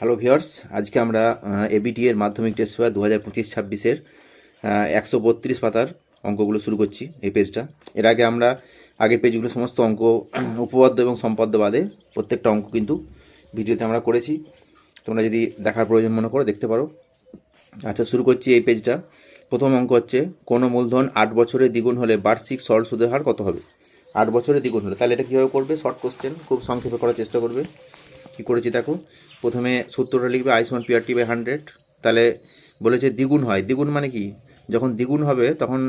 Hello viewers, আজকে আমরা ABT এর মাধ্যমিক টেস্ট পেপার 2025-26-এর 132 পাতার অঙ্কগুলো শুরু করছি। এই পেজটা এর আগে আমরা আগের পেজগুলো সমস্ত অঙ্ক উপপাদ্য এবং সম্পাদ্য বাদে প্রত্যেকটা অঙ্ক কিন্তু ভিডিওতে আমরা করেছি। তোমরা যদি দেখার প্রয়োজন মনে করো দেখতে পারো। আচ্ছা, শুরু করছি এই পেজটা। প্রথম অঙ্ক হচ্ছে, কোনো মূলধন 8 বছরে দ্বিগুণ হলে বার্ষিক সরল সুদের হার কত হবে? 8 বছরে দ্বিগুণ হলে তাহলে এটা কীভাবে করবে? শর্ট কোশ্চেন, খুব সংক্ষেপে করার চেষ্টা করবে। কী করেছি দেখো, প্রথমে সূত্রটা লিখবে I=PRT/100। তাহলে বলেছে দ্বিগুণ হয়, দ্বিগুণ মানে কি? যখন দ্বিগুণ হবে তখন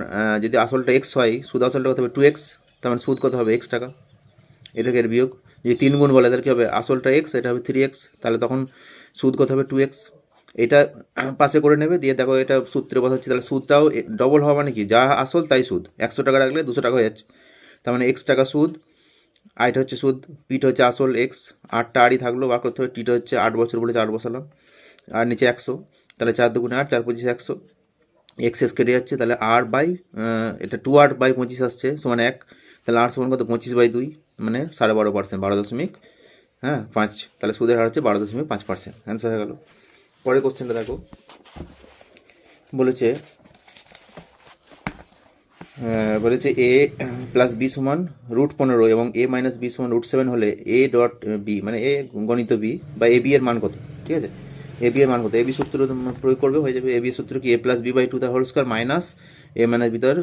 যদি আসলটা এক্স হয়, সুদ আসলটা কত হবে 2x, তার মানে সুদ কত হবে x টাকা। এটাকে এর বিয়োগ। যদি 3 গুণ বলে তাহলে কী হবে? আসলটা x, এটা হবে 3x, তাহলে তখন সুদ কত হবে 2x। এটা পাশে করে নেবে, দিয়ে দেখো এটা সূত্রে বসাচ্ছি, তাহলে সুদটাও ডবল হওয়া মানে কি? যা আসল তাই সুদ। 100 টাকা রাখলে 200 টাকা হয়ে যাচ্ছে, তার মানে x টাকা সুদ। আইটা হচ্ছে সুদ, পিটা হচ্ছে আসল এক্স, আটটা আরই থাকলো, বার করতে হবে। টিটা হচ্ছে 8 বছর বলেছে, 8 বসালাম, আর নিচে 100, তাহলে 4 দুগুণে 8, 4 পঁচিশে 100, এক্স কেটে যাচ্ছে, তাহলে আর বাই এটা 2/8/25 আসছে সমান 1, তাহলে আর সমান কত? 25/2, মানে 12.5%, 12.5, তাহলে সুদের হার হচ্ছে 12.5%। অ্যান্সার হয়ে গেল। পরের কোশ্চেনটা দেখো, বলেছে এ প্লাস বি সমান √15 এবং a-b সমান √7 হলে এ ডট বি, মানে এ গণিত বি বা এ বি এর মান কত? ঠিক আছে, এ বি এর মান কত? এ বি সূত্র প্রয়োগ করবে, হয়ে যাবে এ বি সূত্র কি? a+b/2 তার হোল স্কোয়ার মাইনাস a-b তার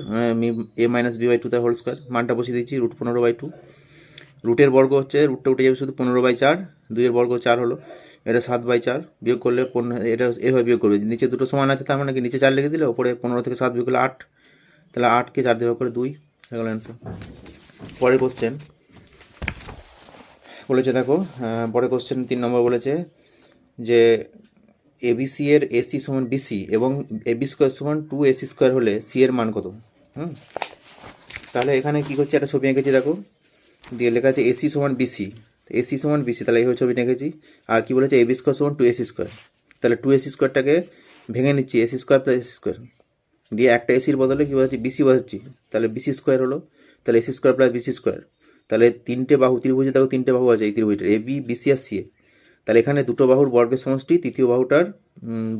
a-b/2 তার হোল স্কোয়ার। মানটা বসিয়ে দিচ্ছি, √15/2। রুটের বর্গ হচ্ছে, রুটটা উঠে যাবে শুধু, 15/4, 2 এর বর্গ 4 হলো, এটা 7/4, বিয়োগ করলে এটা এভাবে বিয়োগ করবে, নিচে দুটো সমান আছে, তার মানে কি নিচে 4 লিখে দিলে, ওপরে 15 থেকে 7 বিয়োগ করলে 8, তাহলে 8কে 4 দিয়ে ভাগ করে 2 হয়ে গেল অ্যান্সার। পরের কোশ্চেন বলেছে দেখো, পরের কোশ্চেন 3 নম্বর বলেছে যে এবিসি এর এসি সমান বিসি এবং এবি স্কোয়ার সমান 2ac² হলে সি এর মান কত? তাহলে এখানে কি করছে, একটা ছবি এঁকেছি দেখো, দিয়ে লেখা আছে এসি সমান বিসি, এসি সমান বিসি, তাহলে এইভাবে ছবিটা এঁকেছি। আর কি বলেছে? এবি স্কোয়ার সমান 2ac², তাহলে 2ac²টাকে ভেঙে নিচ্ছি, ac² + ac², দিয়ে একটা এসির বদলে কী বসাচ্ছি? বিসি বসাচ্ছি, তাহলে BC² হলো, তাহলে ac² + BC², তাহলে 3টে বাহু ত্রিভুজে দেখো, 3টে বাহু আছে এই ত্রিভুজের, এবি, বিসি আর সি এ, তাহলে এখানে দুটো বাহুর বর্গের সমষ্টি তৃতীয় বাহুটার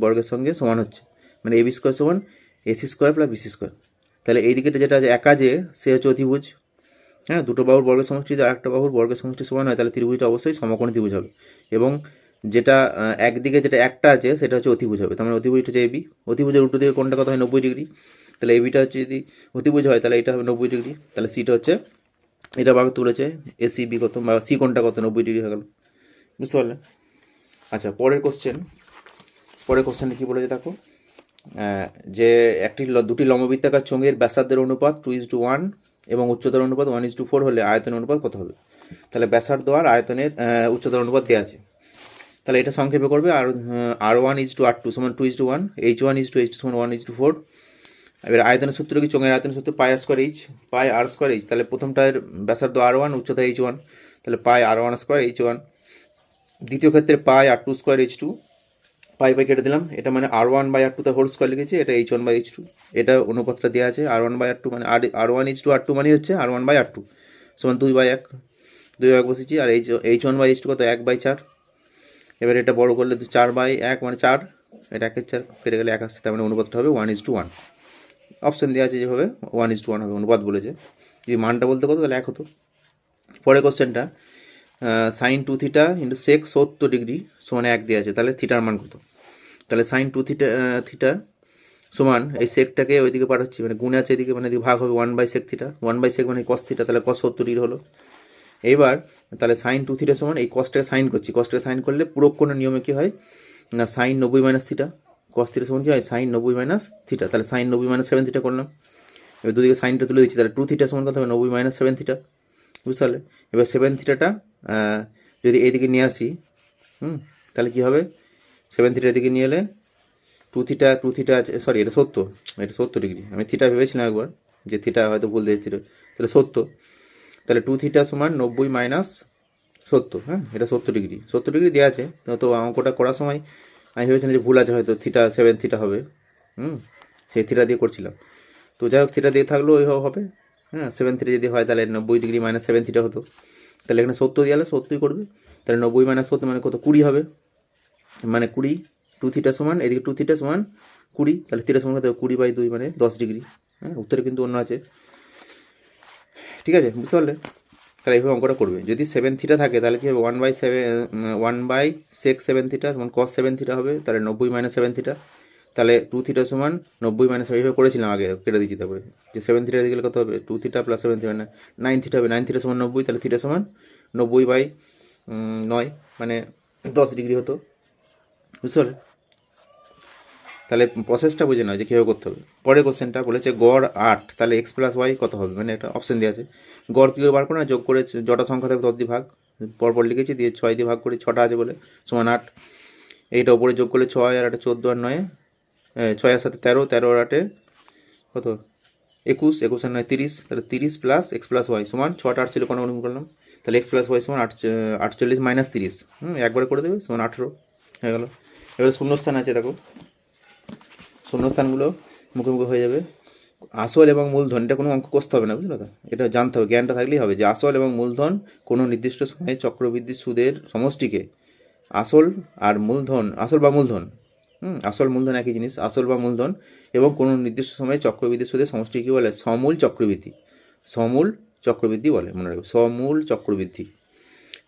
বর্গের সঙ্গে সমান হচ্ছে, মানে এবি স্কোয়ার সমান ac² + BC²। তাহলে এই দিকেটা যেটা আছে একা, যে সে হচ্ছে অতিভুজ। হ্যাঁ, দুটো বাহুর বর্গের সমষ্টি যদি আরেকটা বাহুর বর্গের সমষ্টি সমান হয়, তাহলে ত্রিভুজটা অবশ্যই সমকোণী ত্রিভুজ হবে, এবং যেটা একদিকে যেটা একটা আছে সেটা হচ্ছে অতিভুজ হবে, তার মানে অতিভুজটা হচ্ছে এবি। অতিভুজের উল্টো দিকে কোণটা কত হয়? 90 ডিগ্রি, তাহলে এবিটা হচ্ছে যদি অতিভুজ হয় তাহলে এটা হবে 90 ডিগ্রি, তাহলে সিটা হচ্ছে, এটা ভাগ তুলেছে এসিবি কত বা সি কোণটা কত? 90 ডিগ্রি হয়ে গেল, বুঝতে পারলে? আচ্ছা, পরের কোশ্চেনটা কী বলেছে দেখো, যে দুটি লম্ববৃত্তাকার চোঙের ব্যাসার্ধের অনুপাত 2:1 এবং উচ্চতার অনুপাত 1:4 হলে আয়তনের অনুপাত কত হবে? তাহলে ব্যাসার্ধ আর আয়তনের উচ্চতার অনুপাত দেওয়া আছে, তাহলে এটা সংক্ষেপে করবে। আর R1:R2 সমান 2:1, H1:H2 সমান 1:4। এবার আয়তনের সূত্র কি? চোঙের আয়তনের সূত্র πr²h, πr²h, তাহলে প্রথমটার ব্যাসার্ধ R1, উচ্চতা H1, তাহলে πr1² H1। দ্বিতীয় ক্ষেত্রে πr2² H2, পাই কেটে দিলাম, এটা মানে R1/R2 তার হোল স্কোয়ার লিখেছি, এটা H1/H2, এটা অনুপাতটা দেওয়া আছে। R1/R2 মানে R1:R2 মানে হচ্ছে R1/R2 সমান 2/1, 2/1 বসেছি, আর H1/H2 কত? 1/4। এবার এটা বড় করলে 4/1 মানে 4, এটা 1-এর 4 কেটে গেলে 1 আসছে, তার মানে অনুপাতটা হবে 1:1। অপশন দেওয়া আছে যেভাবে 1:1 হবে, অনুপাত বলেছে, যদি মানটা বলতে কত তাহলে 1 হতো। পরের কোশ্চেনটা, sin 2θ × sec 70 ডিগ্রি সমান 1 দেওয়া আছে, তাহলে থিটার মান কত? তাহলে sin 2θ সমান, এই সেকটাকে ওইদিকে পাঠাচ্ছি, মানে গুণে আছে এদিকে, মানে এদিকে ভাগ হবে 1/sec θ, 1/sec মানে cos θ, তাহলে cos 70 ডিগ্রি হলো। এইবার তাহলে sin 2θ সমান, এই কসটাকে সাইন করছি, কসটাকে সাইন করলে পুরো কোণের নিয়মে কি হয় না, sin 90 - θ, cos θ সমান কি হয়? sin 90 - θ, তাহলে sin 90 - 7θ করলাম। এবার দুদিকে সাইনটা তুলে দিচ্ছি, তাহলে 2θ সমান কত হবে? 90 - 7θ, বুঝতে পারলে? এবার 7θটা যদি এইদিকে নিয়ে আসি, তাহলে কি হবে? 7θ এদিকে নিয়ে এলে 2θ আছে, সরি এটা 70 ডিগ্রি, আমি থিটা ভেবেছিলাম একবার যে থিটা হয়তো ভুল দিয়েছি, তাহলে 70, তাহলে 2θ সমান 90 - 70, হ্যাঁ, এটা 70 ডিগ্রি দেওয়া আছে। তো অঙ্কটা করার সময় আমি ভেবেছিলাম যে ভুল আছে, হয়তো থিটা 7θ হবে, সেই থিটা দিয়ে করছিলাম। তো যাই হোক, থিটা দিয়ে থাকলেও ওই হবে, হ্যাঁ, 7θ যদি হয় তাহলে 90 ডিগ্রি - 7θ হতো, তাহলে এখানে 70 দিয়ে 70ই করবে, তাহলে 90 - 70 মানে কত? 20 হবে, মানে 20, 2 থিটা সমান, এদিকে 2 থিটা সমান 20, তাহলে থিটা সমান কত হবে 20/2 মানে 10 ডিগ্রি। হ্যাঁ, উত্তরে কিন্তু অন্য আছে, ঠিক আছে, বুঝতে পারলে? তাহলে এইভাবে অঙ্কটা করবে। যদি 7 থিটা থাকে তাহলে কি হবে 1/6 থিটা সমান cos 7 থিটা হবে, তাহলে 90 - 7 থিটা, তাহলে 2 থিটা সমান 90 - এইভাবে করেছিলাম আগে, কেটে দিচ্ছি তারপরে, যে 7 থিটা দিকে কত হবে 2 থিটা প্লাস 7 থিটা 9 থিটা হবে, 9 থিটা সমান 90, তাহলে থিটা সমান 90/9 মানে 10 ডিগ্রি হতো, বুঝতে পারলে? তাহলে প্রসেসটা বুঝে নাও যে কীভাবে করতে হবে। পরের কোশ্চেনটা বলেছে গড় 8, তাহলে x + y কত হবে, মানে একটা অপশন দেওয়া আছে। গড় কী করে বার করে না, যোগ করে যটা সংখ্যা থাকবে তত দিয়ে ভাগ, পরপর লিখেছি, দিয়ে 6 দিয়ে ভাগ করি, 6টা আছে বলে সমান 8, এইটা ওপরে যোগ করলে 6 আর 8 14 আর 9, 6 আর 7 13, 13 আর 8 কত 21, 21 আর 9 30, তাহলে 30 প্লাস x + y সমান 6টা 8 ছিল কোনো গুণ করলাম, তাহলে x + y সমান 48 - 30, একবারে করে দেবে সমান 18 হয়ে গেল। এবার শূন্যস্থান আছে, দেখো শূন্যস্থানগুলো মুখে মুখে হয়ে যাবে। আসল এবং মূলধন, এটা কোনো অঙ্ক কষতে হবে না, বুঝলো তো? এটা জানতে হবে, জ্ঞানটা থাকলেই হবে যে আসল এবং মূলধন কোনো নির্দিষ্ট সময়ে চক্রবৃদ্ধি সুদের সমষ্টিকে, আসল আর মূলধন, আসল বা মূলধন, আসল মূলধন একই জিনিস, আসল বা মূলধন এবং কোনো নির্দিষ্ট সময়ে চক্রবৃদ্ধি সুদের সমষ্টি কী বলে, সমূল চক্রবৃদ্ধি, সমূল চক্রবৃদ্ধি বলে, মনে রাখবে, সমূল চক্রবৃদ্ধি।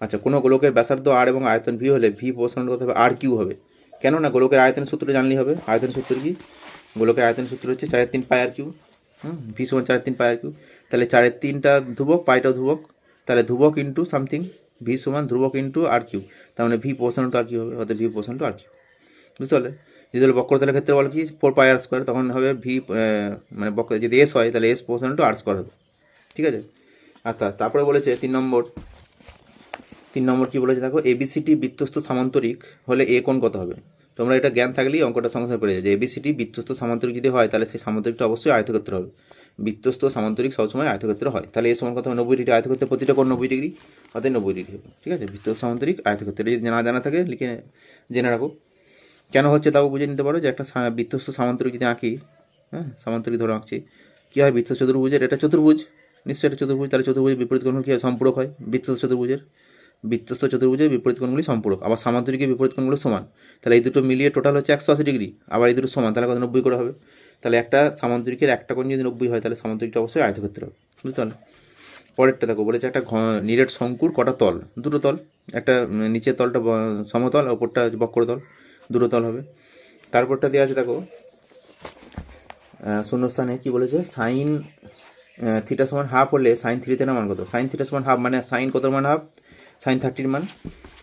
আচ্ছা, কোনো গোলকের ব্যাসার্ধ আর এবং আয়তন ভি হলে ভি প্রপোর্শনাল কত হবে, আর কিউ হবে। কেননা গোলকের আয়তনের সূত্র জানলেই হবে। আয়তন সূত্র কি, গোলকের আয়তন সূত্র হচ্ছে 4/3 পাই আর কিউ, ভি সমান 4/3 পাই আর কিউ, তাহলে 4/3টা ধ্রুবক, পাইটাও ধ্রুবক, তাহলে ধ্রুবক ইন্টু সামথিং, ভি সমান ধ্রুবক ইন্টু আর কিউ, তার মানে V proportional to r cube হবে, অর্থাৎ V proportional to r cube, বুঝতে পারলে? যদি হলো বক্রতলের ক্ষেত্রে বল কি 4 পাই আর স্কোয়ার, তখন হবে ভি, মানে বক্র যদি এস হয় তাহলে S proportional to r square হবে, ঠিক আছে? আচ্ছা, তারপরে বলেছে 3 নম্বর কি বলেছে দেখো, এবিসিটি বৃত্তস্থ সামান্তরিক হলে এ কোণ কত হবে। তোমরা এটা জ্ঞান থাকলেই অঙ্কটা সঙ্গে সঙ্গে পেরে যাবে যে এবিসিটি বৃত্তস্থ সামান্তরিক যদি হয় তাহলে সেই সামান্তরিকটা অবশ্যই আয়তক্ষেত্র হবে। বৃত্তস্থ সামান্তরিক সবসময় আয়তক্ষেত্র হয়, তাহলে এ সমান কত হবে 90 ডিগ্রি, আয়তক্ষেত্রে প্রতিটা কোণ 90 ডিগ্রি, অর্থাৎ 90 ডিগ্রি হবে, ঠিক আছে? বৃত্তস্থ সামান্তরিক আয়তক্ষেত্র যদি না জানা থাকে লিখে জেনে রাখো। কেন হচ্ছে তাও বুঝে নিতে পারো যে একটা বৃত্তস্থ সামান্তরিক যদি আঁকি, হ্যাঁ সামান্তরিক ধরে আঁকছি, কী হয় বৃত্ত চতুর্ভুজের, এটা চতুর্ভুজ, নিশ্চয়ই এটা চতুর্ভুজ, তাহলে চতুর্ভুজের বিপরীত কোণ কী হয়, সম্পূরক হয়। বৃত্তস্থ চতুর্ভুজের বিপরীত কোণগুলি সম্পূরক, আবার সামান্তরিকের বিপরীত কোণগুলো সমান, তাহলে এই দুটো মিলিয়ে টোটাল হচ্ছে 180 ডিগ্রি, আবার এই দুটো সমান, তাহলে কত 90 করে হবে। তাহলে একটা সামান্তরিকের একটা কোণ যদি 90 হয় তাহলে সামান্তরিকটা অবশ্যই আয়তক্ষেত্র হবে, বুঝতে পারলে? পরেরটা দেখো, বলেছে একটা নিরেট শঙ্কুর কটা তল, দুটো তল, একটা নিচের তলটা সমতল, ওপরটা বক্রতল, দুটো তল হবে। তারপরটা দেওয়া আছে দেখো, শূন্যস্থানে কি বলেছে, সাইন থিটা সমান হাফ হলে সাইন থ্রিতে না মান কত, সাইন থিটা সমান হাফ মানে সাইন কত মান হাফ, সাইন 30 মান,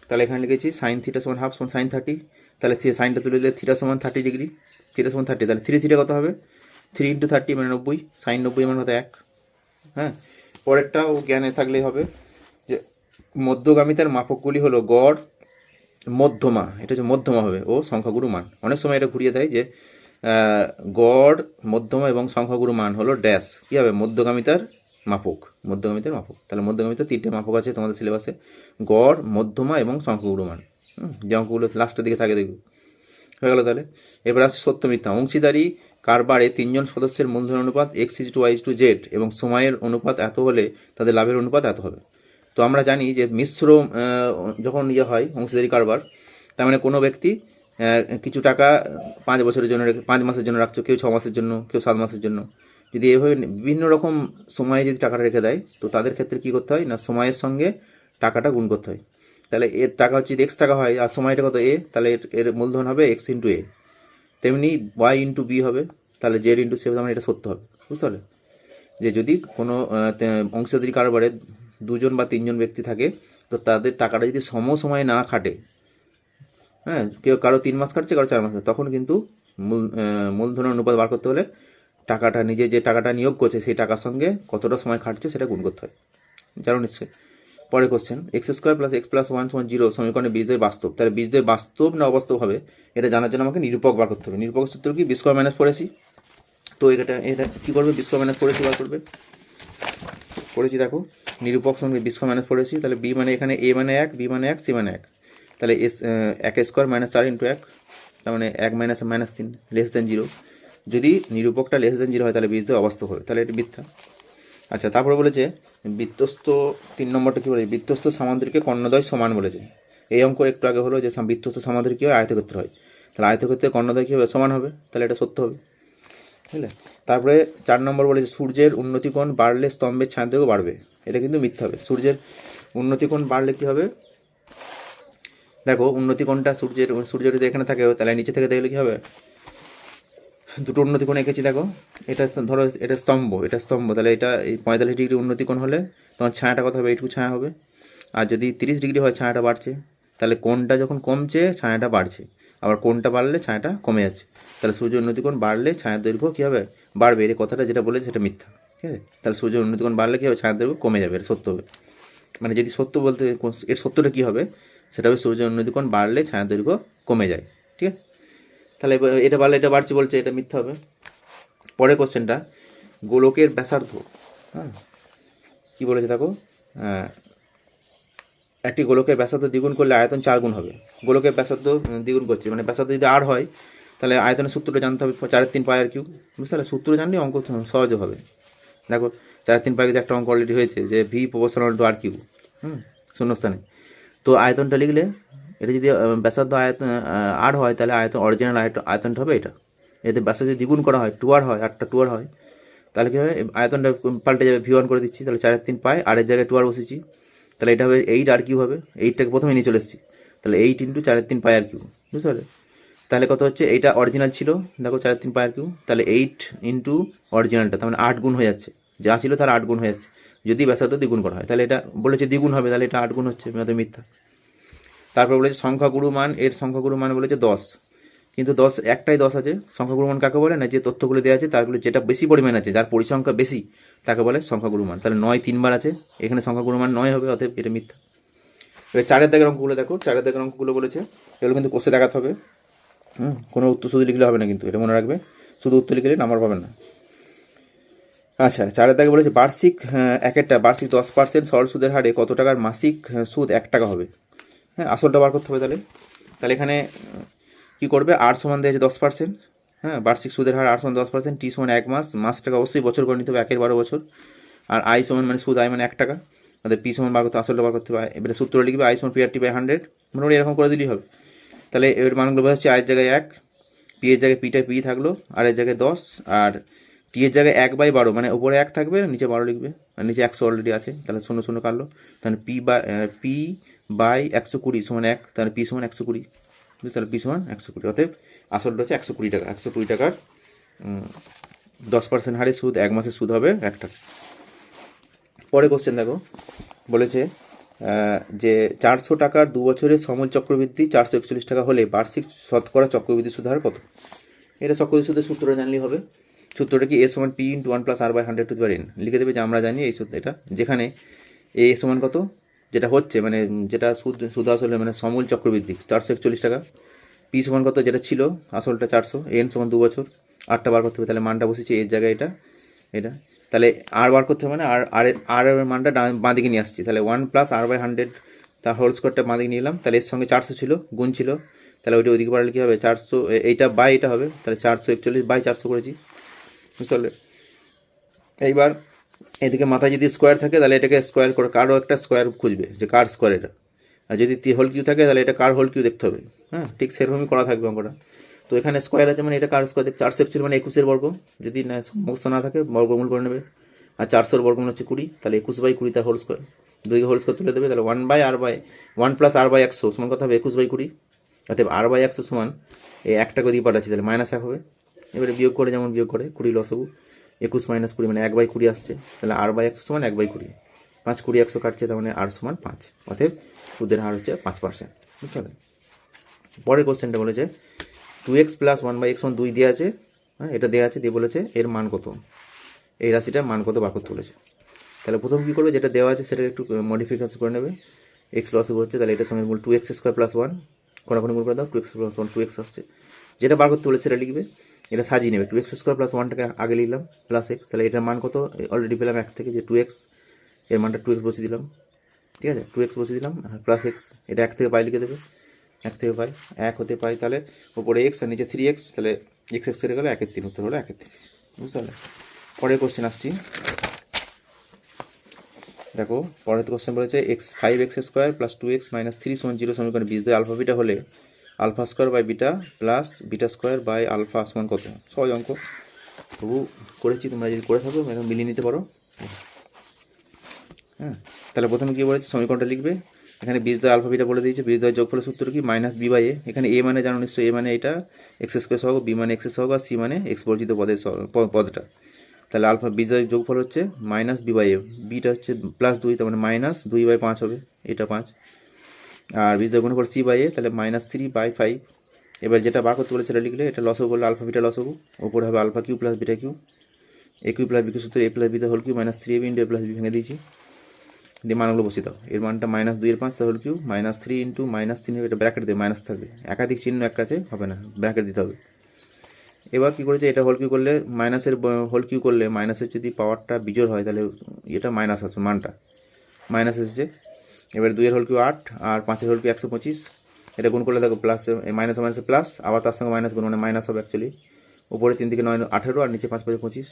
তাহলে এখানে লিখেছি সাইন থিটা সমান হাফ সমান সাইন 30, তাহলে সাইনটা তুলে দিলে থিটা সমান 30 ডিগ্রি, থিটা সমান 30, তাহলে 3 থিটা কত হবে 3 × 30 মানে 90, সাইন 90 মান কত 1। হ্যাঁ, পরেরটাও জ্ঞানে থাকলেই হবে যে মধ্যগামিতার মাপকগুলি হলো গড়, মধ্যমা, এটা হচ্ছে মধ্যমা হবে, ও সংখ্যাগুরু মান। অনেক সময় এটা ঘুরিয়ে দেয় যে গড়, মধ্যমা এবং সংখ্যাগুরু মান হলো ড্যাশ, কী হবে মধ্যগামিতার মাপক, মধ্যগামিতার মাপক। তাহলে মধ্যগামিতার 3টে মাপক আছে তোমাদের সিলেবাসে, গড়, মধ্যমা এবং সংখ্যাগুরু মান, যে অঙ্কগুলো লাস্টের দিকে থাকে দেখবে, হয়ে গেল। তাহলে এবার আসছে সত্য মিথ্যা। অংশীদারি কারবারে 3 জন সদস্যের মূলধন অনুপাত x/y/z এবং সময়ের অনুপাত এত হলে তাদের লাভের অনুপাত এত হবে। তো আমরা জানি যে মিশ্র যখন ইয়ে হয় অংশীদারি কারবার, তার মানে কোনো ব্যক্তি কিছু টাকা 5 বছরের জন্য 5 মাসের জন্য রাখছো, কেউ 6 মাসের জন্য, কেউ 7 মাসের জন্য, যদি এভাবে বিভিন্ন রকম সময়ে যদি টাকাটা রেখে দেয়, তো তাদের ক্ষেত্রে কী করতে হয় না, সময়ের সঙ্গে টাকাটা গুণ করতে হয়। তাহলে এর টাকা হচ্ছে যদি x টাকা হয় আর সময়টা কত a, তাহলে এর মূলধন হবে x × a, তেমনি y × b হবে, তাহলে z × c হবে, মানে এটা সত্য হবে, বুঝতে পারলে? যে যদি কোনো অংশীদারি কারবারে 2 জন বা 3 জন ব্যক্তি থাকে, তো তাদের টাকাটা যদি সময়ে না খাটে, হ্যাঁ কেউ কারো 3 মাস খাটছে, কারো 4 মাস, তখন কিন্তু মূলধনের অনুপাত বার করতে হলে টাকাটা নিজে যে টাকাটা নিয়োগ করছে সেই টাকার সঙ্গে কতটা সময় খাটছে সেটা গুণ করতে হয়, জানো নিশ্চয়ই। পরের কোশ্চেন, x² + x + 1 = 0 সমীকরণে বীজদ্বয় বাস্তব, তাহলে বীজদ্বয় বাস্তব না অবাস্তব হবে এটা জানার জন্য আমাকে নিরূপক বার করতে হবে। নিরূপকের সূত্র কি, b² - 4ac, তো এটা কী করবে, b² - 4ac বার করবে, করেছি দেখো, নিরূপক সঙ্গে b² - 4ac, তাহলে b মানে এখানে a মানে 1, b মানে 1, c মানে 1, তাহলে 1² - 4 × 1, তার মানে 1 - 3 <0। যদি নিরূপকটা <0 হয় তাহলে বীজদ্বয় অবাস্তব হবে, তাহলে এটি মিথ্যা। আচ্ছা, তারপরে বলেছে বৃত্তস্থ 3 নম্বরটা কী বলেছে, বৃত্তস্থ সামান্তরিকে কর্ণদ্বয় সমান বলেছে। এই অঙ্ক একটু আগে হলো যে বৃত্তস্থ সমান্তরাল কী হয়, আয়তক্ষেত্র হয়, তাহলে আয়তক্ষেত্রে কর্ণদ্বয় কী হবে, সমান হবে, তাহলে এটা সত্য হবে, বুঝলে। তারপরে 4 নম্বর বলেছে সূর্যের উন্নতিকোণ বাড়লে স্তম্ভের ছায়াদৈর্ঘ্য বাড়বে, এটা কিন্তু মিথ্যা হবে। সূর্যের উন্নতিকোণ বাড়লে কী হবে, দেখো উন্নতিকোণটা সূর্য যদি এখানে থাকে তাহলে নিচে থেকে দেখলে কী হবে, দুটো উন্নতিকোণ এঁকেছি দেখো, এটা ধরো এটা স্তম্ভ, তাহলে এটা এই 45 ডিগ্রি উন্নতিকোণ হলে তোমার ছায়াটা কত হবে, এইটুকু ছায়া হবে। আর যদি 30 ডিগ্রি হয় ছায়াটা বাড়ছে, তাহলে কোণটা যখন কমছে ছায়াটা বাড়ছে, আবার কোণটা বাড়লে ছায়াটা কমে যাচ্ছে, তাহলে সূর্য উন্নতিকোণ বাড়লে ছায়ার দৈর্ঘ্য কী হবে, বাড়বে। এর কথাটা যেটা বলেছে সেটা মিথ্যা, ঠিক আছে। তাহলে সূর্য উন্নতিকোণ বাড়লে কী হবে, ছায়ার দৈর্ঘ্য কমে যাবে, এটা সত্য হবে। মানে যদি সত্য বলতে এর সত্যটা কী হবে, সেটা হবে সূর্য উন্নতিকোণ বাড়লে ছায়ার দৈর্ঘ্য কমে যায়, ঠিক আছে। তাহলে এটা বাড়লে এটা বাড়ছে বলছে, এটা মিথ্যা হবে। পরের কোশ্চেনটা, গোলকের ব্যাসার্ধ, হ্যাঁ কী বলেছে দেখো, একটি গোলকের ব্যাসার্ধ দ্বিগুণ করলে আয়তন 4 গুণ হবে। গোলকের ব্যাসার্ধ দ্বিগুণ করছে, মানে ব্যাসার্ধ যদি আর হয় তাহলে আয়তনের সূত্রটা জানতে হবে, 4/3 পাই আর কিউ, বুঝতে পারলে। সূত্র জানলে অঙ্ক সহজে হবে। দেখো 4/3 পাই একটা অঙ্ক অলরেডি হয়েছে যে v proportional to r cube, শূন্যস্থানে। তো আয়তনটা লিখলে এটা যদি ব্যাসার্ধ আয়তন আর হয় তাহলে অরিজিনাল আয়তনটা হবে এটা। এতে ব্যাসার্ধ যদি দ্বিগুণ করা হয়, 2r হয়, 8টা 2r হয়, তাহলে কী হবে, আয়তনটা পাল্টে যাবে, v1 করে দিচ্ছি, তাহলে 4/3 পাই, আর এর জায়গায় 2r বসেছি, তাহলে এটা হবে 8 আর কিউ হবে। 8টাকে প্রথমে নিয়ে চলে এসেছি, তাহলে 8 × 4/3 পাই আর কিউ, বুঝতে পারলে। তাহলে কত হচ্ছে, এইটা অরিজিনাল ছিল দেখো 4/3 পাই আর কিউ, তাহলে 8 × অরিজিনালটা, তার মানে 8 গুণ হয়ে যাচ্ছে, যা ছিল তার 8 গুণ হয়ে যাচ্ছে যদি ব্যাসার্ধ দ্বিগুণ করা হয়, তাহলে এটা বলেছে দ্বিগুণ হবে, তাহলে এটা 8 গুণ হচ্ছে, মিথ্যা। তারপর বলেছে সংখ্যাগুরু মান, এর সংখ্যাগুরু মান বলেছে 10, কিন্তু 10 একটাই 10 আছে। সংখ্যাগুরু মান কাকে বলে না, যে তথ্যগুলো দেওয়া আছে তারগুলো যেটা বেশি পরিমাণ আছে, যার পরিসংখ্যা বেশি, তাকে বলে সংখ্যাগুরু মান। তাহলে 9 3বার আছে, এখানে সংখ্যাগুরু মান 9 হবে, অতএব এটা মিথ্যা। এবার 4 দাগের অঙ্কগুলো দেখো, 4 দাগের অঙ্কগুলো বলেছে, এগুলো কিন্তু কোষে দেখাতে হবে, কোনো উত্তর শুধু লিখলে হবে না, কিন্তু এটা মনে রাখবে, শুধু উত্তর লিখলে নাম্বার পাবেন না। আচ্ছা 4 দাগে বলেছে বার্ষিক একটা বার্ষিক 10% সরল সুদের হারে কত টাকার মাসিক সুদ 1 টাকা হবে। হ্যাঁ, আসলটা বার করতে হবে। তাহলে এখানে কী করবে, আর সমান দিয়েছে 10%, হ্যাঁ, বার্ষিক সুদের হার আর সমান 10%, টি সমান 1 মাস, মাসটাকে অবশ্যই বছর করে নিতে হবে, 1 12 বছর, আর আই সমান মানে সুদ আই মানে 1 টাকা, তাহলে পি সমান বার করতে, আসলটা বার করতে হবে। এবারে সূত্র লিখবে আই সমান PR/100, মোটামুটি এরকম করে দিলেই হবে। তাহলে এর মানগুলো বোঝাচ্ছি, আয়ের জায়গায় 1, পি এর জায়গায় পিটা পি থাকলো, আর এর জায়গায় 10, আর টি এর জায়গায় 1/12, মানে উপরে 1 থাকবে, নিচে 12 লিখবে, আর নিচে 100 অলরেডি আছে, তাহলে 0 কাটলো, তাহলে P/120 সমান 1, তাহলে পি সমান 120, তাহলে পি সমান 120, অতএব আসলটা হচ্ছে 120 টাকা। 120 টাকার 10% হারে সুদ 1 মাসের সুদ হবে 1 টাকা। পরে কোশ্চেন দেখো, বলেছে যে 400 টাকার 2 বছরের সমূল চক্রবৃদ্ধি 441 টাকা হলে বার্ষিক শতকরা চক্রবৃদ্ধি সুদ হার কত। এটা চক্রবৃদ্ধি সুদের সূত্রটা জানলেই হবে। সূত্রটা কি, a সমান p × 1 + r/100 লিখে দেবে, যে আমরা জানি এই সূত্র, এটা যেখানে a সমান কত, যেটা হচ্ছে মানে যেটা সুদ আসলে মানে সমূল চক্রবৃদ্ধি 441 টাকা, p সমান কত যেটা ছিল আসলটা 400, n সমান 2 বছর, আরটা বার করতে হবে, তাহলে মানটা বসেছে এর জায়গায় এটা, তাহলে আর বার করতে হবে, মানে আর এর মানটা বাঁ দিকে নিয়ে আসছি, তাহলে 1 + r/100 তার হোল স্কোয়ারটা বাঁ দিকে নিয়ে এলাম, তাহলে এর সঙ্গে 400 ছিল, গুণ ছিল, তাহলে ওইটা ওইদিকে বাড়ালে কী হবে, 400, এইটা বাই এটা হবে, তাহলে 441/400 করেছি, বুঝতে পারলে। এইবার এদিকে মাথায় যদি স্কোয়ার থাকে তাহলে এটাকে স্কোয়ার করে, কারও একটা স্কোয়ার খুঁজবে যে কার স্কোয়ার এটা, আর যদি হোল কিউ থাকে তাহলে এটা কার হোল কিউ দেখতে হবে, হ্যাঁ, ঠিক সেরকমই করা থাকবে অঙ্কটা। তো এখানে স্কোয়ার আছে মানে এটা কার স্কোয়ার, 441 মানে 21 বর্গ, যদি না মুখস্থ না থাকে বর্গমূল করে নেবে, আর 400 বর্গমূল হচ্ছে 20, তাহলে 21/20 তার হোল স্কোয়ার, দুইকে হোল স্কোয়ার তুলে দেবে, তাহলে 1 + r/100 সমান কত হবে, 21/20, অতএব r/100 সমান এই 1 টাকা দিয়ে পাঠাচ্ছি, তাহলে -1 হবে। এবারে বিয়োগ করে, যেমন বিয়োগ করে 20 লসাগু, 21 - 20 মানে 1/20 আসছে, তাহলে r/100 সমান 1/20, 5 20 100 কাটছে, তার মানে r সমান 5, অতএব সুদের হার হচ্ছে 5%, বুঝতে পারলেন। পরের কোশ্চেনটা বলেছে 2x + 1/x সমান 2 দেওয়া আছে, হ্যাঁ, এটা দেওয়া আছে, দিয়ে বলেছে এর মান কত, এই রাশিটার মান কত বার করতে বলেছে। তাহলে প্রথম কী করবে, যেটা দেওয়া আছে সেটা একটু মডিফিকেশন করে নেবে, x লসাগু হচ্ছে, তাহলে এটার সঙ্গে 2x² + 1 কোনাকুনি গুণ করে দাও, 2x + 1 2x আসছে, যেটা বার করতে বলেছে সেটা লিখবে, এটা সাজিয়ে নেবে, 2x² + 1টাকে আগে লিখলাম +x, তাহলে এটার মান কত অলরেডি পেলাম 1 থেকে, যে 2x, এর মানটা 2x বসিয়ে দিলাম, ঠিক আছে, 2x বসিয়ে দিলাম, +x, এটা 1 থেকে পাই লিখে দেবে, 1 থেকে পাই 1 হতে পাই, তাহলে উপরে x আর নিচে 3x, তাহলে x কেটে গেলে 1/3, উত্তর হলো 1/3, বুঝতে পারলে। পরের কোশ্চেন আসছি, দেখো পরের কোশ্চেন বলেছে x5x² + 2x - 3 = 0 সমীকরণে বীজদ্বয় আলফা বিটা হলে alpha square by beta plus beta square by alpha সমান কত? সহজ অঙ্ক, তবু করেছি, তোমরা যদি করে থাকো এখন মিলিয়ে নিতে পারো। হ্যাঁ, তাহলে প্রথমে কী বলেছে, সমীকরণটা লিখবে। এখানে বীজদ্বয় আলফা বিটা বলে দিয়েছে। বীজদ্বয় যোগফলের সূত্র কি? -b/a। এখানে a মানে জানো নিশ্চয়ই, a মানে এটা x² সহগ, b মানে x সহগ, আর c মানে x বর্জিত পদটা। তাহলে আলফা বীজদ্বয় যোগফল হচ্ছে -b/a, বিটা হচ্ছে +2, তার মানে -2/5 হবে, এটা 5। আর বীজদ্বয় গুণফল c/a, তাহলে -3/5। এবার যেটা বার করতে বলে সেটা লিখলে, এটা লসও করলে আলফা বিটা লসও, ওপরে হবে alpha cube plus beta cube, a cube plus b cube সূত্র a plus beta whole cube -3ab × a plus b ভেঙে দিয়েছি, দিয়ে মানগুলো বসিয়ে দাও। এর মানটা -2/5 হোল কিউ -3 × -3, এটা ব্র্যাকেট দিয়ে মাইনাস থাকবে, একাধিক চিহ্ন এক কাছে হবে না, ব্র্যাকেট দিতে হবে। এবার কী করেছে, এটা হোল কিউ করলে মাইনাসের হোল কিউ করলে মাইনাসের যদি পাওয়ারটা বিজোড় হয় তাহলে এটা মাইনাস আসবে, মানটা মাইনাস এসেছে। এবার 2-এর হোল কিউ 8 আর 5-এর হোল কিউ 125, এটা গুণ করলে দেখো প্লাস, মাইনাসে মাইনাসে প্লাস, আবার তার সঙ্গে মাইনাস গুণ মানে মাইনাস হবে অ্যাকচুয়ালি। উপরে 3 থেকে 9 18, আর নিচে 5 5 25,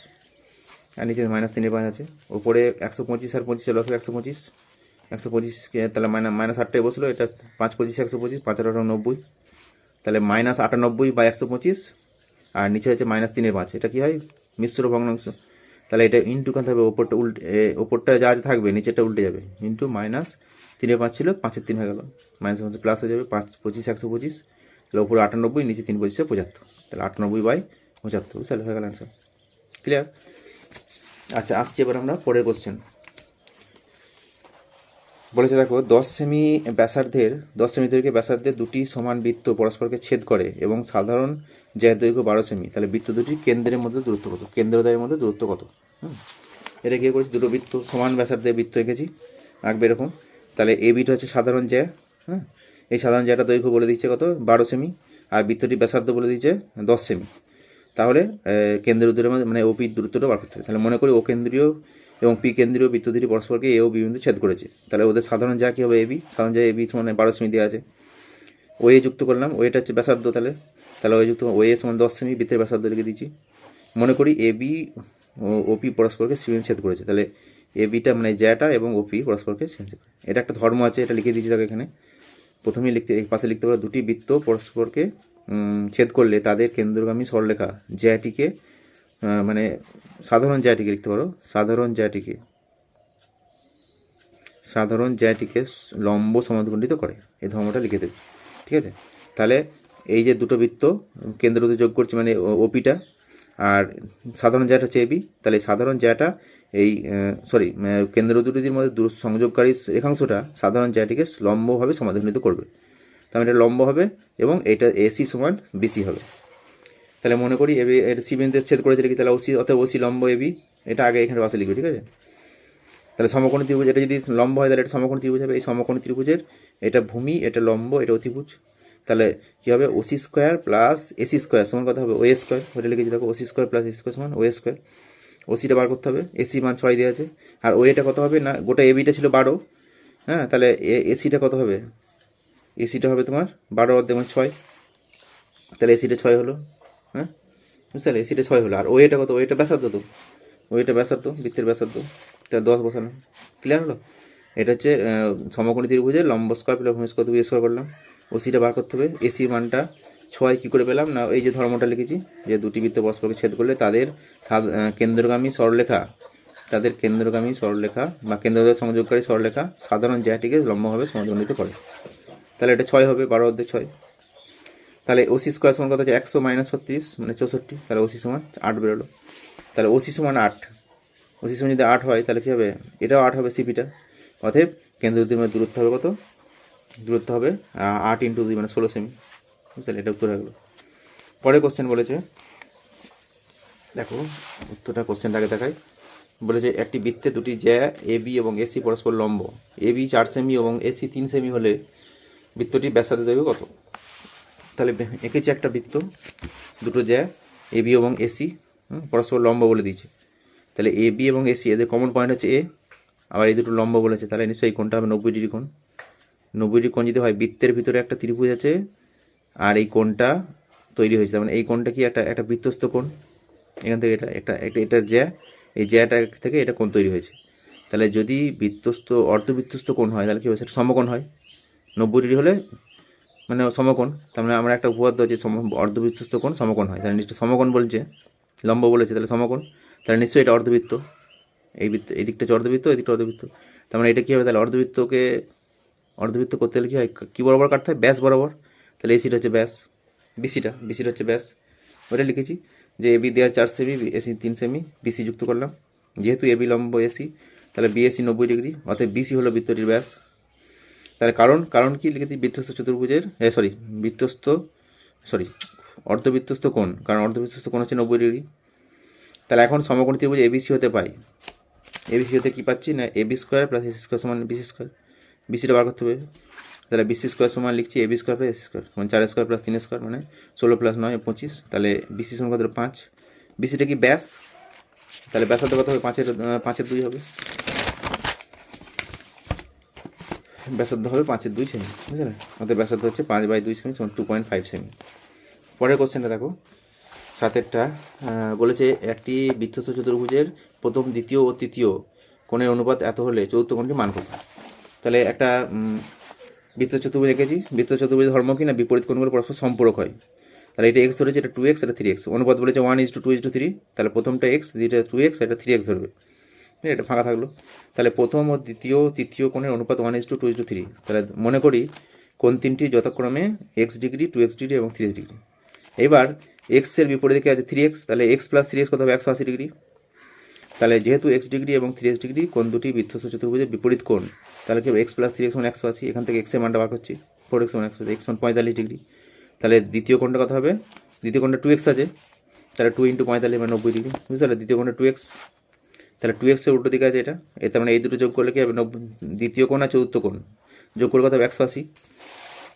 আর নিচে -3/5 আছে। উপরে 125 আর 25 লসে 125, 125 তাহলে -8টাই বসলো, এটা 5 25 125, 5 আর 8 90, তাহলে -98/125, আর নিচে হচ্ছে -3/5, এটা কি হয়? মিশ্র ভগ্নাংশ। তাহলে এটা ইন্টু কান থাকবে, ওপরটা যা যা থাকবে নিচেরটা উল্টে যাবে, ইন্টু -3/5 ছিল 5-এর 3 হয়ে গেল, মাইনাস প্লাস হয়ে যাবে, 5 25 125, তাহলে উপরে 98, নিচে 3 25 75, তাহলে 98/75, তাহলে হয়ে গেল অ্যান্সার। ক্লিয়ার? আচ্ছা, আসছি এবার আমরা পরের কোশ্চেন। বলেছে দেখো 10 সেমি ব্যাসার্ধের 10 সেমি দৈর্ঘ্যে ব্যাসার্ধের দুটি সমান বৃত্ত পরস্পরকে ছেদ করে এবং সাধারণ জ্যায়ের দৈর্ঘ্য 12 সেমি, তাহলে বৃত্ত দুটির কেন্দ্রের মধ্যে দূরত্ব কত? কেন্দ্রদ্বয়ের মধ্যে দূরত্ব কত? এটা কী করেছি, দুটো বৃত্ত সমান ব্যাসার্ধের বৃত্ত এঁকেছি, আঁকবে এরকম। তাহলে এ বিটা হচ্ছে সাধারণ জ্যা, হ্যাঁ, এই সাধারণ জ্যাটা দৈর্ঘ্য বলে দিচ্ছে কত? 12 সেমি, আর বৃত্তটি ব্যাসার্ধ বলে দিচ্ছে 10 সেমি। তাহলে কেন্দ্রীয় দূরের মধ্যে মানে ওপি দূরত্বটা বার করতে হবে। তাহলে মনে করি ও কেন্দ্রীয় এবং পি কেন্দ্রীয় বৃত্ত দুটি পরস্পরকে এ ও বি বিন্দু ছেদ করেছে, তাহলে ওদের সাধারণ যা কী হবে? এবি, সাধারণ যা এবি মানে 12 সেমি দেওয়া আছে। ও এ যুক্ত করলাম, ওয়েটা হচ্ছে ব্যাসার্ধ, তাহলে তাহলে ওই যুক্ত ও এ সমান 10 সেমি, বৃত্তের ব্যাসার্ধ লিখে দিচ্ছি। মনে করি এ বি ও ওপি পরস্পরকে সিমেন্ট ছেদ করেছে, তাহলে এ বিটা মানে জ্যাটা এবং ওপি পরস্পরকে ছেদ করে। এটা একটা ধর্ম আছে, এটা লিখে দিচ্ছি তাকে এখানে। প্রথমেই লিখতে, এই পাশে লিখতে পারো, দুটি বৃত্ত পরস্পরকে ছেদ করলে তাদের কেন্দ্রগামী সরলরেখা জ্যাটিকে, মানে সাধারণ জ্যাটিকে লিখতে পারো, সাধারণ জ্যাটিকে লম্ব সমান্তরালখণ্ডিত করে, এই ধর্মটা লিখে দেবে, ঠিক আছে? তাহলে এই যে দুটো বৃত্ত কেন্দ্রতে যোগ করছি মানে ওপিটা, আর সাধারণ জ্যাটা হচ্ছে এবি, তাহলে সাধারণ জ্যাটা এই কেন্দ্র দুটির মধ্যে সংযোগকারী রেখাংশটা সাধারণ জ্যাটিকে লম্বভাবে সমান্তরালখণ্ডিত করবে, তাহলে এটা লম্ব হবে এবং এটা এসি সমান বিসি হবে। তাহলে মনে করি এবি এটা সি বিন্দুতে ছেদ করেছে কি, তাহলে ওসি অথবা ওসি লম্ব এবি, এটা আগে এখানে পাশে লিখবে, ঠিক আছে? তাহলে সমকোণী ত্রিভুজ, এটা যদি লম্ব হয় তাহলে এটা সমকোণী ত্রিভুজ হবে। এই সমকোণী ত্রিভুজের এটা ভূমি, এটা লম্ব, এটা অতিভুজ, তাহলে কী হবে? OC square plus AC square সমান কত হবে? ওএ স্কোয়ার, ওটা লিখেছি দেখো, OC square plus AC square সমান ওএ স্কোয়ার। ওসিটা বার করতে হবে, এসি মান 6 দেওয়া আছে, আর ওএটা কত হবে না, গোটা এবিটা ছিল 12, হ্যাঁ, তাহলে এসিটা কত হবে? এসিটা হবে তোমার 12 অর্ধেক মানে 6, তাহলে এসিটা 6 হলো, হ্যাঁ, বুঝতে পারলে? এসিটা 6 হলো। আর ওএটা কত? ওএটা ব্যাসার্ধ, তো ওইটা ব্যাসার্ধ, বৃত্তের ব্যাসার্ধ, তাহলে 10 বসালাম। ক্লিয়ার হলো? এটা হচ্ছে সমকোণী ত্রিভুজের লম্ব স্কোয়ার প্লাস ভূমি স্কোয়ার, 2 স্কোয়ার করলাম। ওসিটা বার করতে হবে, এসির মানটা 6 কী করে পেলাম না, এই যে ধর্মটা লিখেছি, যে দুটি বৃত্ত পরস্পরকে ছেদ করলে তাদের কেন্দ্রগামী সরলরেখা বা কেন্দ্রদ্বয় সংযোগকারী সরলরেখা সাধারণ জ্যাটিকে লম্বভাবে সমান্তরালিত করে, তাহলে এটা 6 হবে, 12 অর্ধেক 6। তাহলে ওসি স্কোয়ার সমান কত আছে? 100 - 36 মানে 64, তাহলে ওসি সমান 8 বেরোলো। তাহলে ওসি সমান 8, ওসি সমান যদি 8 হয় তাহলে কী হবে? এটাও 8 হবে সিপিটা। অতএব কেন্দ্র দুটির মধ্যে দূরত্ব হবে কত? দূরত্ব হবে 8 × 2 মানে 16 সেমি। তাহলে এটা উত্তর হয়ে গেলো। পরের কোশ্চেন বলেছে, দেখো উত্তরটা কোশ্চেনটাকে দেখায়। বলেছে একটি বৃত্তে দুটি জ্যা এ বি এবং এসি পরস্পর লম্ব, এ বি 4 সেমি এবং এসি 3 সেমি হলে বৃত্তটি ব্যাসার্ধ দৈর্ঘ্য কত? তাহলে এঁকেছি একটা বৃত্ত, দুটো জ্যা এ বি এবং এসি পরস্পর লম্ব বলে দিয়েছে, তাহলে এ বি এবং এসি এদের কমন পয়েন্ট হচ্ছে এ, আবার এই দুটো লম্ব বলেছে, তাহলে নিশ্চয়ই এই কোণটা হবে 90 ডিগ্রি কোণ। 90 ডিগ্রি কোণ যদি হয়, বৃত্তের ভিতরে একটা ত্রিভুজ আছে আর এই কোণটা তৈরি হয়েছে, তার মানে এই কোণটা কি একটা বৃত্তস্থ কোণ, এখান থেকে এটা জ্যা, এই জ্যাটা থেকে এটা কোণ তৈরি হয়েছে, তাহলে যদি বৃত্তস্থ অর্ধবৃত্তস্থ কোণ হয় তাহলে কী হবে, সেটা সমকোণ হয়। 90 ডিগ্রি হলে মানে সমকোণ, তার মানে আমরা একটা উপপাদ্য আছে অর্ধবৃত্তস্থ কোণ সমকোণ হয়, তাহলে নিশ্চয় সমকোণ বলছে, লম্ব বলেছে, তাহলে সমকোণ, তাহলে নিশ্চয়ই এটা অর্ধবৃত্ত। এই দিকটা হচ্ছে অর্ধবৃত্ত, এই দিকটা অর্ধবৃত্ত, তার মানে এটা কী হবে, তাহলে অর্ধবৃত্ত করতে গেলে কী হয়, কী বরাবর কাটতে হয়, ব্যাস বরাবর। তাহলে এসিটা হচ্ছে ব্যাস, বিসিটা হচ্ছে ব্যাস, ওটা লিখেছি যে এবি দেওয়া 4 সেমি, এসি 3 সেমি, বিসি যুক্ত করলাম, যেহেতু এবি লম্ব এসি তাহলে বিএসি 90 ডিগ্রি, অর্থাৎ বিসি হলো বৃত্তটির ব্যাস। তাহলে কারণ কি লিখেছি, অর্ধবৃত্তস্থ কোণ, কারণ অর্ধবৃত্তস্থ কোণ হচ্ছে 90 ডিগ্রি। তাহলে এখন সমকোণী ত্রিভুজ এবিসি হতে পাই, এবিসি হতে কী পাচ্ছি না, AB square plus AC square সমান বিসি স্কোয়ার, বিসিটা বার করতে হবে, তাহলে বিসি স্কোয়ার সমান লিখছি AB square plus AC square, মানে 4 স্কোয়ার প্লাস 3 স্কোয়ার মানে 16 প্লাস 9 25, তাহলে বিসি সমান কত 5, বিসিটা কি ব্যাস, তাহলে ব্যাসার্ধ কত হবে, 5-এর 2 হবে, ব্যাসার্ধ হবে 5-এর 2 সেমি, বুঝলেন, অর্থাৎ ব্যাসার্ধ হচ্ছে 5/2 সেমি সমান 2.5 সেমি। পরের কোশ্চেনটা দেখো, 7-এরটা বলেছে একটি বৃত্তস্থ চতুর্ভুজের প্রথম, দ্বিতীয় ও তৃতীয় কোণের অনুপাত এত হলে চতুর্থ কোণটি মান কত। তাহলে একটা বৃত্ত চতুর্ভুজ এঁকেছি, বৃত্ত চতুর্ভুজ ধর্ম কি না বিপরীত কোণগুলো পরস্পর সম্পূরক হয়, তাহলে এটা এক্স ধরেছে, এটা 2x, এটা 3x, অনুপাত বলেছে 1:2:3, তাহলে প্রথমটা এক্স, দ্বিতীয়টা 2x, এটা 3x ধরবে, এটা ফাঁকা থাকলো। তাহলে প্রথম ও দ্বিতীয় তৃতীয় কোণের অনুপাত 1:2:3, তাহলে মনে করি কোণ তিনটি যথাক্রমে x ডিগ্রি, 2x ডিগ্রি এবং 3x ডিগ্রি। এবার এক্সের বিপরীতে দিকে আছে 3x, তাহলে x প্লাস 3x কত হবে, 180 ডিগ্রি। তাহলে যেহেতু x ডিগ্রি এবং 3x ডিগ্রি কোণ দুটি বৃত্তস্থ চতুর্ভুজের বিপরীত কোণ, তাহলে কি হবে, x প্লাস 3x সমান 180, এখান থেকে x এর মানটা বার করছি, 4x সমান 180, x সমান 45 ডিগ্রি। তাহলে দ্বিতীয় কোণটা কত হবে, দ্বিতীয় কোণটা 2x আছে, তাহলে 2 × 45 মানে 90 ডিগ্রি, বুঝতে পারলে, দ্বিতীয় কোণটা 2x, তাহলে 2x এর উল্টো দিকে আছে এটা, তার মানে এই দুটো যোগ করলে কি হবে, দ্বিতীয় কোণ আর চতুর্থ কোণ যোগ করলে কত হবে, 180,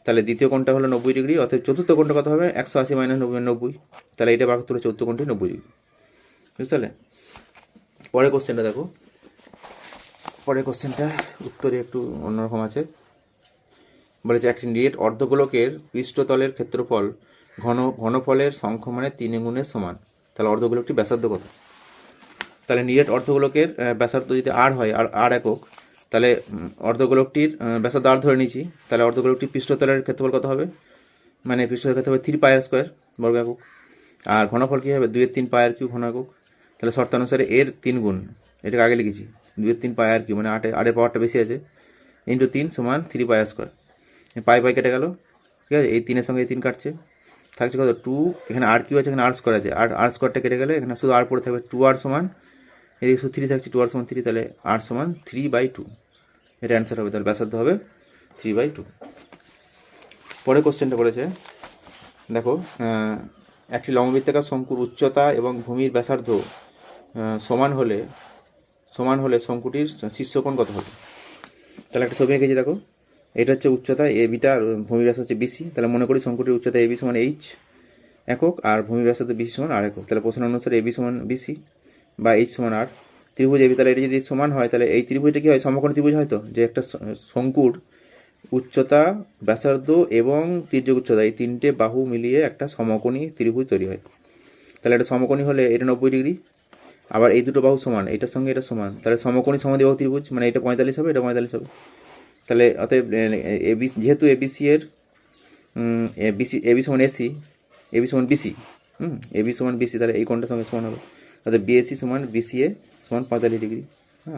তাহলে দ্বিতীয় কোণটা হলো 90 ডিগ্রি, অর্থাৎ চতুর্থ কোণটা কত হবে, 180 - 90, তাহলে এটা বার করতে হলে চতুর্থ কোণটি 90 ডিগ্রি, বুঝতে পারলে। পরের কোশ্চেনটা দেখো, পরের কোশ্চেনটা উত্তরে একটু অন্যরকম আছে, বলেছে একটি নিরেট অর্ধগোলকের পৃষ্ঠতলের ক্ষেত্রফল ঘনফলের সংখ্যমানের 3 গুণের সমান, তাহলে অর্ধগোলকটি ব্যাসার্ধ কত। তাহলে নিরেট অর্ধগোলকের ব্যাসার্ধ যদি আর হয়, আর একক, তাহলে অর্ধগোলকটির ব্যাসার্ধ আর ধরে নিয়েছি, তাহলে অর্ধগোলকটির পৃষ্ঠতলের ক্ষেত্রফল কত হবে, মানে পৃষ্ঠতলের ক্ষেত্রফল 3πr² বর্গ একক, আর ঘনফল কী হবে, 2/3 πr³ ঘন একক। তাহলে শর্তানুসারে এর 3 গুণ, এটাকে আগে লিখেছি 2/3 πr³ মানে 8-এর পাওয়ারটা বেশি আছে, × 3 সমান 3πr², পাই কেটে গেল, ঠিক আছে, এই 3-এর সঙ্গে এই 3 কাটছে, থাকছে কত 2, এখানে r³ আছে, এখানে r² আছে, r² কেটে গেলে এখানে শুধু r পড়ে থাকবে, 2r সমান, এদিকে শুধু 3 থাকছে, 2r সমান 3, তাহলে r সমান 3/2, এটা অ্যান্সার হবে, তাহলে ব্যাসার্ধ হবে 3/2। পরের কোশ্চেনটা বলেছে দেখো, একটি লম্ববৃত্তাকার শঙ্কুর উচ্চতা এবং ভূমির ব্যাসার্ধ সমান হলে শঙ্কুটির শীর্ষকোণ কত হবে। তাহলে একটা ছবি এঁকেছি দেখো, এটা হচ্ছে উচ্চতা এবিটা আর ভূমির ব্যাস হচ্ছে বিসি, তাহলে মনে করি শঙ্কুটির উচ্চতা এবি সমান h একক আর ভূমির ব্যাসার্ধ বিসি সমান r একক। তাহলে প্রশ্ন অনুসারে এবি সমান বিসি বা h সমান r, ত্রিভুজ এবি, তাহলে এটা যদি সমান হয় তাহলে এই ত্রিভুজটা কি হয়, সমকোণী ত্রিভুজ হয়, তো যে একটা শঙ্কুর উচ্চতা, ব্যাসার্ধ এবং তির্যক উচ্চতা এই 3টে বাহু মিলিয়ে একটা সমকোণী ত্রিভুজ তৈরি হয়। তাহলে এটা সমকোণী হলে এটা 90 ডিগ্রি, আবার এই দুটো বাহু সমান, এটার সঙ্গে এটা সমান, তাহলে সমকোণী সমদ্বিবাহু ত্রিভুজ, মানে এটা 45 হবে, এটা 45 হবে। তাহলে অতএব যেহেতু এবিসি এর এবি সমান এসি, এবি সমান বিসি, এবি সমান বিসি, তাহলে এই কোণটার সঙ্গে সমান হবে, অর্থাৎ বিএসি সমান বিসিএ সমান 45 ডিগ্রি।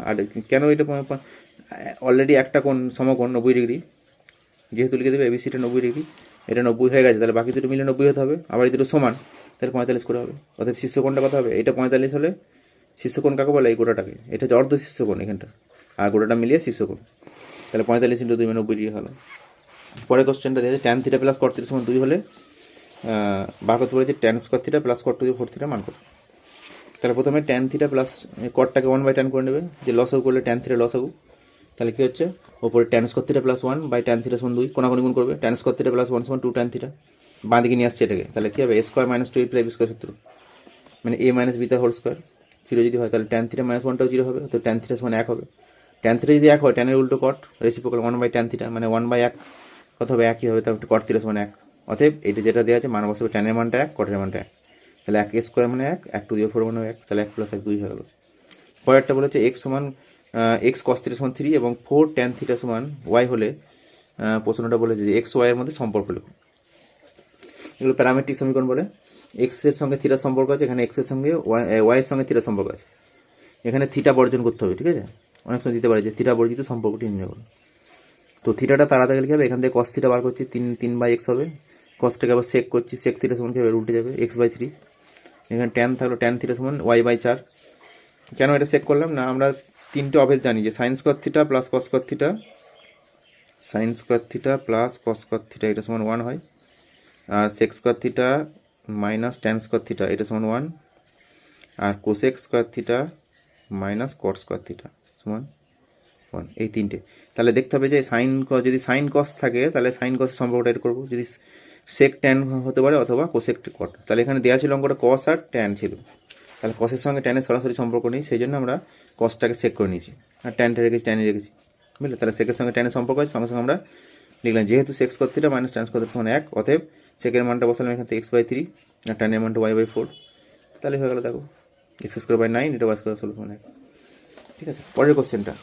আর কেন এটা, অলরেডি একটা কোণ সমকোণ 90 ডিগ্রি, যেহেতু লিখে দেবে এবিসিটা 90 ডিগ্রি, এটা 90 হয়ে গেছে, তাহলে বাকি দুটো মিলে 90 হতে হবে, আবার এই দুটো সমান, তাহলে 45 করে হবে, অর্থাৎ শীর্ষকোণটা কত হবে, এটা 45 হলে শীর্ষকোণ কাকে বলে, এই গোটাটাকে, এটা হচ্ছে অর্ধ শীর্ষকোণ এখানটা, আর গোটাটা মিলিয়ে শীর্ষকোণ, তাহলে 45 × 2 90 ডিগ্রি হলো। পরের কোশ্চেনটা দিয়েছে tan θ + cot θ সমান 2 হলে বার করতে বলেছে tan square θ + cot to the 4 θ মান কত। তাহলে প্রথমে tan θ প্লাস কটটাকে 1/tan করে নেবে, যে লসাগু করলে tan θ লসাগু, তাহলে কি হচ্ছে ওপরে tan স্কোয়ার θ + 1/tan θ সমান 2, কোনাকুনি গুণ করবে, tan স্কোয়ার θ + 1 সমান 2tan θ, বাঁ দিকে নিয়ে আসছে এটাকে, তাহলে কি হবে a² - 2ab² সূত্র, মানে a - b তার হোল স্কোয়ার, 0 যদি হয় তাহলে tan θ - 1টাও 0 হবে, তো tan θ সমান 1 হবে, tan θ যদি 1 হয়, tan এর উল্টো কট, রেসিপ্রোকাল 1/tan θ, মানে 1/1 কত হবে, 1ই হবে, তাহলে cot θ সমান 1, অতএব এটা যেটা দেওয়া আছে মান বসাবে, tan এর মানটা 1, cot এর মানটা 1, তাহলে 1² মানে 1, 1 টু দি 4 মানে 1, তাহলে 1 + 1 2 হয়ে গেল। পরেরটা বলেছে x সমান এক্স কস থিটা সমান 3 এবং 4 ট্যান থিটা সমান ওয়াই হলে প্রশ্নটা বলেছে যে এক্স ওয়াই এর মধ্যে সম্পর্ক লেখো। এগুলো প্যারামেট্রিক সমীকরণ বলে। এক্স এর সঙ্গে থিটার সম্পর্ক আছে, এখানে এক্স এর সঙ্গে ওয়াই এর সঙ্গে থিটার সম্পর্ক আছে। এখানে থিটা বর্জন করতে হবে, ঠিক আছে? অনেক সময় দিতে পারে যে থিটা বর্জিত সম্পর্কটি নির্ণয় করো। তো থিটাটা তাড়াতাড়ি লিখে হবে, এখান থেকে কস থিটা বার করছি, 3/x হবে। কসটাকে আবার সেক করছি, সেক থিটা সমান কি হবে, উল্টে যাবে x/3। এখানে ট্যান থাকলো, ট্যান থিটা সমান y/4। কেন এটা সেক করলাম না, আমরা তিনটে অভেদ জানি যে sine square theta plus cos square theta, sine square theta plus cos square theta এটা সমান 1 হয়। আর sec square theta minus tan square theta এটা সমান 1। আর cosec square theta minus cot square theta সমান 1। এই তিনটে। তাহলে দেখতে হবে যে সাইন যদি সাইন কস থাকে তাহলে সাইন কসের সম্পর্কটা এটা করবো, যদি সেক ট্যান হতে পারে অথবা কোসেক কট। তাহলে এখানে দেওয়া ছিল অঙ্কটা কস আর ট্যান ছিল, তাহলে কসের সঙ্গে ট্যানের সরাসরি সম্পর্ক নেই, সেই জন্য আমরা কসটাকে সেক করে নিয়েছি আর ট্যানটা রেখেছি, ট্যানে রেখেছি, বুঝলে? তাহলে সেকের সঙ্গে ট্যানের সম্পর্ক আছে, সঙ্গে সঙ্গে আমরা লিখলাম যেহেতু sex square theta minus tan square theta সমান 1, অতএব সেকের মানটা বসালাম এখান থেকে x/3 আর ট্যানের মানটা y/4। তাহলে হয়ে গেল, দেখো x²/9 এটা y² সমান 1। ঠিক আছে, পরের কোশ্চেনটা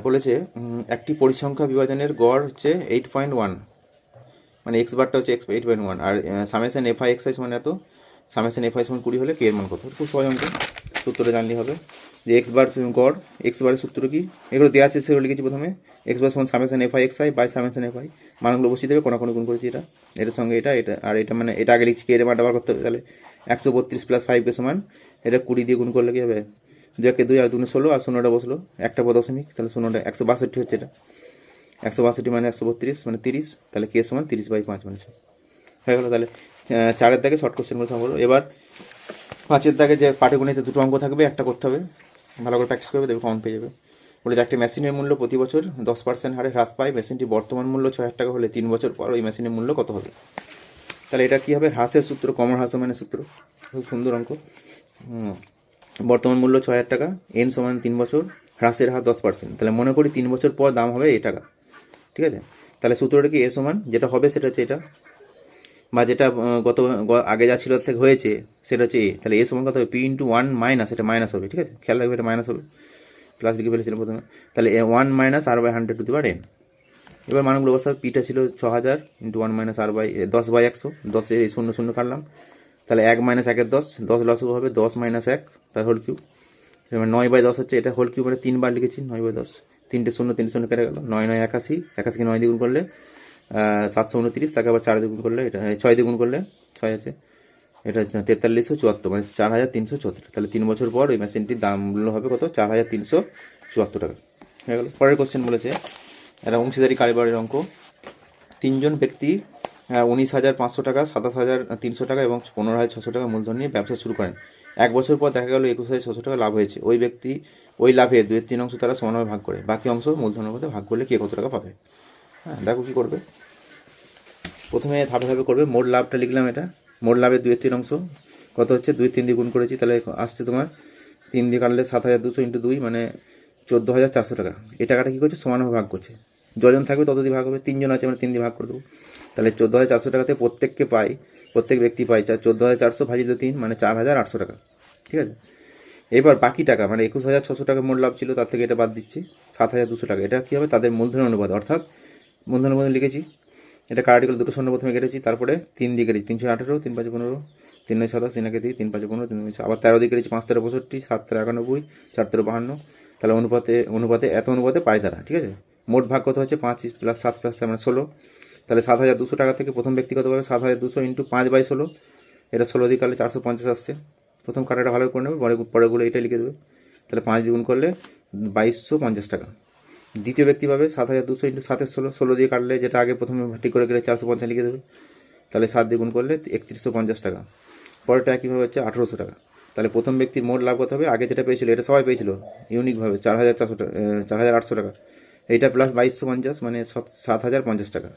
বলেছে একটি পরিসংখ্যা বিভাজনের গড় হচ্ছে 8.1, মানে এক্স বারটা হচ্ছে 8.1 আর সামেশন এফআই এক্স আই সমান এত, সামেশন এফআই সমান 20 হলে কে এর মান কত? খুব সহজ অঙ্ক, সূত্রটা জানলেই হবে যে এক্স বার গড়, এক্স বারের সূত্র কি, এগুলো দেওয়া আছে সেগুলো লিখেছি প্রথমে। এক্স বার সমান summation f i x i by summation f i, মানগুলো বসিয়ে দেবে, কোনা গুণ করেছি এটা, এটার সঙ্গে এটা এটা আর এটা, মানে এটা আগে লিখছি কে এর মানটা বার করতে হবে। তাহলে 132 + 5 কে সমান এটা 20 দিয়ে গুণ করলে কি হবে, 2 কে 2 আর 2 16 আর শূন্যটা বসলো একটা পর দশমিক, তাহলে শূন্যটা 162 হচ্ছে, এটা 162 মানে 132 মানে 30, তাহলে কে সমান 30/5 মানে হয়ে গেলো। তাহলে 4-এর দাগে শর্ট কোশ্চেনগুলো সব হলো। এবার 5-এর দাগে যে পাটিগণিতে দুটো অঙ্ক থাকবে, একটা করতে হবে, ভালো করে প্র্যাকটিস করবে, দেখবে কমন পেয়ে যাবে। বলে যে একটি মেশিনের মূল্য প্রতি বছর 10% হারে হ্রাস পায়, মেশিনটি বর্তমান মূল্য 6,000 টাকা হলে 3 বছর পর ওই মেশিনের মূল্য কত হবে? তাহলে এটা কী হবে, হ্রাসের সূত্র, কমন হ্রাস মানে সূত্র, খুব সুন্দর অঙ্ক। বর্তমান মূল্য 6,000 টাকা, এন সমান 3 বছর, হ্রাসের হার 10%, তাহলে মনে করি 3 বছর পর দাম হবে এই টাকা, ঠিক আছে? তাহলে সূত্রটা কি, এ সমান যেটা হবে সেটা হচ্ছে এটা, বা যেটা আগে যা ছিল থেকে হয়েছে সেটা হচ্ছে এ, তাহলে এ সমান কত হবে, p/1 মাইনাস, এটা মাইনাস হবে, ঠিক আছে? খেয়াল রাখবে এটা মাইনাস হবে, প্লাস লিখে ফেলেছিলাম প্রথমে, তাহলে 1 - r/100^n। এবার মানগুলো বসা হবে, পিটা ছিল 6,000 × 1 - r/10/100, 10 এর 0 0 কাটলাম, তাহলে 1 - 1 10, 10 লসও হবে, 10 - 1 তার হোল কিউব, এবার 9/10 হচ্ছে, এটা হোল কিউব মানে 3 বার লিখেছি, 9/10, 3টে 0 3 0 কেটে গেল, 9 9 81, 81 কে 9 দিয়ে গুণ করলে 729, তাকে আবার 4 দিয়ে গুণ করলে এটা 6 দিয়ে গুণ করলে 6 আছে, এটা 4374, মানে 4374। তাহলে 3 বছর পর ওই মেশিনটির দাম মূল্য হবে কত, 4374 টাকা। হয়ে গেল। পরের কোশ্চেন বলেছে এটা অংশীদারি কারবারের অঙ্ক। 3 জন ব্যক্তি 19,500 টাকা, 27,300 টাকা এবং 15,600 টাকা মূলধন নিয়ে ব্যবসা শুরু করেন। 1 বছর পর দেখা গেল 21,600 টাকা লাভ হয়েছে। ওই ব্যক্তি ওই লাভের 2/3 অংশ তারা সমানভাবে ভাগ করে, বাকি অংশ মূলধনের মধ্যে ভাগ করলে কে কত টাকা পাবে? হ্যাঁ, দেখো কী করবে। প্রথমে ধাপে ধাপে করবে, মোট লাভটা লিখলাম, এটা মোট লাভের 2/3 অংশ কত হচ্ছে, 2 3 দিয়ে গুণ করেছি, তাহলে আসছে তোমার 3 দিয়ে কাটলে 7,200 × 2 মানে 14,400 টাকা। এই টাকাটা কী করছে, সমানভাবে ভাগ করছে, যজন থাকবে তত দিয়ে ভাগ হবে, 3 জন আছে মানে 3 দিয়ে ভাগ করে দেবো। তাহলে 14,400 টাকাতে প্রত্যেক ব্যক্তি পায় 14,400 ভাজিত 3 মানে 4,800 টাকা, ঠিক আছে? এবার বাকি টাকা মানে 21,600 টাকা মোট লাভ ছিল, তার থেকে এটা বাদ দিচ্ছি 7,200 টাকা, এটা কী হবে, তাদের মূলধনের অনুপাত, অর্থাৎ মূলধনের অনুপাত লিখেছি, এটা কার্ডিকাল দুটো শূন্য প্রথমে কেটেছি, তারপরে 3 দিয়ে কেটেছি, 318, 3 5 15, 3 9 27, 3 1 3, 3 5 15, 3 9 আবার 13 দিয়ে কেটেছি, 5 13 65, 7 13 91, 4 13 52, তাহলে অনুপাতে এত অনুপাতে পায় তারা, ঠিক আছে? মোট ভাগ কত হচ্ছে 5 + 7 + 7 মানে 16, তাহলে 7,200 টাকা থেকে প্রথম ব্যক্তি কত পাবে, 7,200 × 5/16, এটা 16 দিয়ে কাটলে 450 আসছে। প্রথম কাটাটা ভালো করে নেবে, পরেগুলো এটা লিখে দেবে, তাহলে 5 দিয়ে গুণ করলে 2,250 টাকা। দ্বিতীয় ব্যক্তি পাবে 7,200 × 7 16, 16 দিয়ে কাটলে যেটা আগে প্রথমে ঠিক করে গেলে 450 লিখে দেবে, তাহলে 7 দিয়ে গুণ করলে 3,150 টাকা। পরেরটা একইভাবে হচ্ছে 1,800 টাকা। তাহলে প্রথম ব্যক্তির মোট লাভ কত হবে, আগে যেটা পেয়েছিল এটা সবাই পেয়েছিল ইউনিকভাবে 4,400 টাকা, 4,800 টাকা, এইটা প্লাস 2,250 মানে 7,050 টাকা।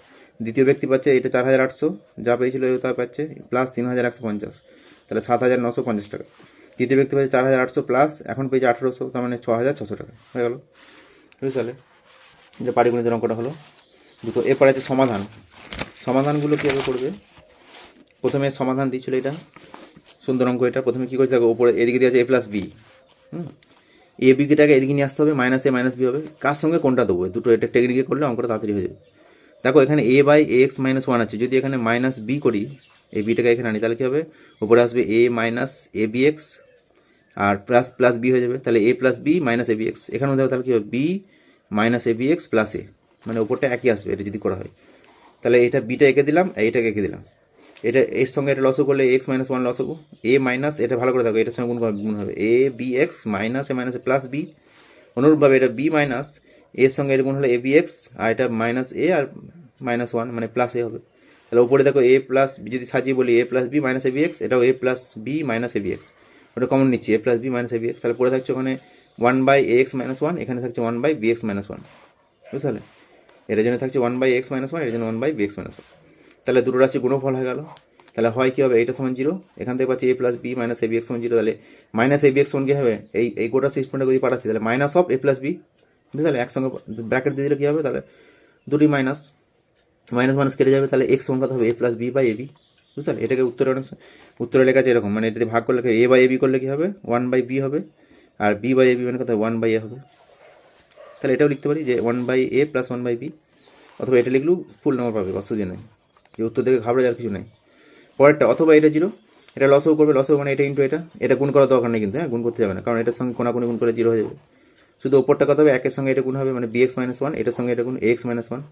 দ্বিতীয় ব্যক্তি পাচ্ছে এটা 4,800, যা পেয়েছিল তা পাচ্ছে, প্লাস 3,150, তাহলে 7,950 টাকা। তৃতীয় ব্যক্তি পাচ্ছে 4,800 প্লাস এখন পেয়েছে 1,800, তার মানে 6,600 টাকা হয়ে গেল। বুঝতে যে পাটিগণিতের অঙ্কটা হলো দুটো। এরপরে আছে সমাধান। সমাধানগুলো কীভাবে করবে, প্রথমে সমাধান দিয়েছিল এটা সুন্দর অঙ্ক, এটা প্রথমে কী করছে দেখো, উপরে এদিকে দিয়ে আছে a + b, এ বিটাকে এদিকে নিয়ে আসতে হবে, মাইনাস এ মাইনাস বি হবে, কার সঙ্গে কোনটা দেবো, দুটো এটা টেকনিকে করলে অঙ্কটা তাড়াতাড়ি হয়ে যাবে। দেখো এখানে a by a x minus one আছে, যদি এখানে মাইনাস বি করি, এই বিটাকে এখানে আনি, তাহলে কী হবে, উপরে আসবে এ minus a b x R plus plus B হয়ে যাবে, তাহলে এ plus b minus a b x, এখানে দেখো তাহলে কী হবে, B minus a b x plus এ, মানে উপরটা একই আসবে এটা যদি করা হয়। তাহলে এটা বিটা এঁকে দিলাম, এইটাকে এঁকে দিলাম, এটা এর সঙ্গে এটা লসও করলে এক্স মাইনাস ওয়ান লস হবো, এ মাইনাস এটা ভালো করে দেখো, এটার সঙ্গে গুণ হবে এ বি এক্স মাইনাস এ মাইনাস প্লাস বি, অনুরূপভাবে এটা বি মাইনাস এর সঙ্গে এটা গুণ হলে এ বি এক্স, আর এটা মাইনাস এ আর মাইনাস ওয়ান মানে প্লাস এ হবে। তাহলে উপরে দেখো এ প্লাস যদি সাজিয়ে বলি a plus b minus a b x, এটাও a plus b minus a b x, ওটা কমন নিচ্ছি a plus b minus a b x, তাহলে পড়ে থাকছে ওখানে one by a x minus one, এখানে থাকছে one by b x minus one, বুঝতে পারলে, এটার জন্য থাকছে one by x minus one, এর জন্য one by b x minus one. তাহলে দুটো রাশি গুণফল হয়ে গেল, তাহলে হয় কী হবে, এইটা সমান জিরো, এখান থেকে পাচ্ছি এ plus b minus a b x সমান জিরো, তাহলে মাইনাস এ বি এক্স সমান কী হবে, এই গোটা সিক্স পয়েন্টটা যদি পাঠাচ্ছি তাহলে minus of a plus b, বুঝলে, একসঙ্গে ব্র্যাকেট দিয়ে দিলে কী হবে, তাহলে দুটি মাইনাস মাইনাস মাইনাস কেটে যাবে, তাহলে এক্স সমান কত হবে, a plus b by a b, বুঝতে পারলে, এটাকে উত্তরে লেখা আছে এরকম, মানে এটাতে ভাগ করলে এ বাই এ বি করলে কী হবে, ওয়ান বাই বি হবে, আর বি বাই এ বি মানে কত ওয়ান বাই এ হবে। তাহলে এটাও লিখতে পারি যে one by a plus one by b, অথবা এটা লিখলেও ফুল নাম্বার পাবে, অসুবিধা নেই, এই উত্তর থেকে ঘাবড়ে যাওয়ার কিছু নেই। পরেরটা, অথবা এটা জিরো, এটা লসও করবে, লসও মানে এটা ইন্টু এটা গুণ করার দরকার নেই কিন্তু, হ্যাঁ গুণ করতে যাবে না, কারণ এটার সঙ্গে কোনাকুনি গুণ করে জিরো হয়ে যাবে, শুধু ওপরটা কত হবে, একের সঙ্গে এটা গুণ হবে, মানে বি এক্স মাইনাস ওয়ান, এটার সঙ্গে এটা গুণ এ এক্স মাইনাস ওয়ান,